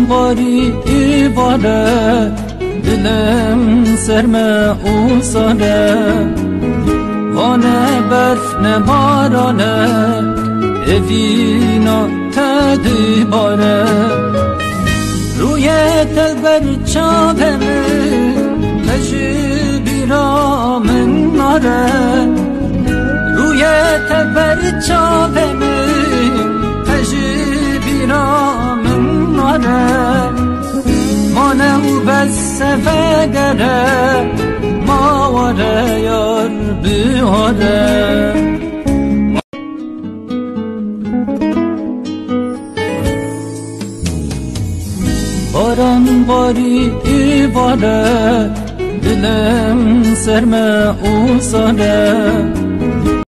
باری ایواره دلم سرمه او ساله وانه برف نبارانه اوینا تدی باره روی تلبر چاپمه تجی بیرامن ناره روی تلبر چاپمه تجی بیرامن ناره مانه و بس فگره ماوره یار بیاره باران باری ایواره دلم سرمه او ساله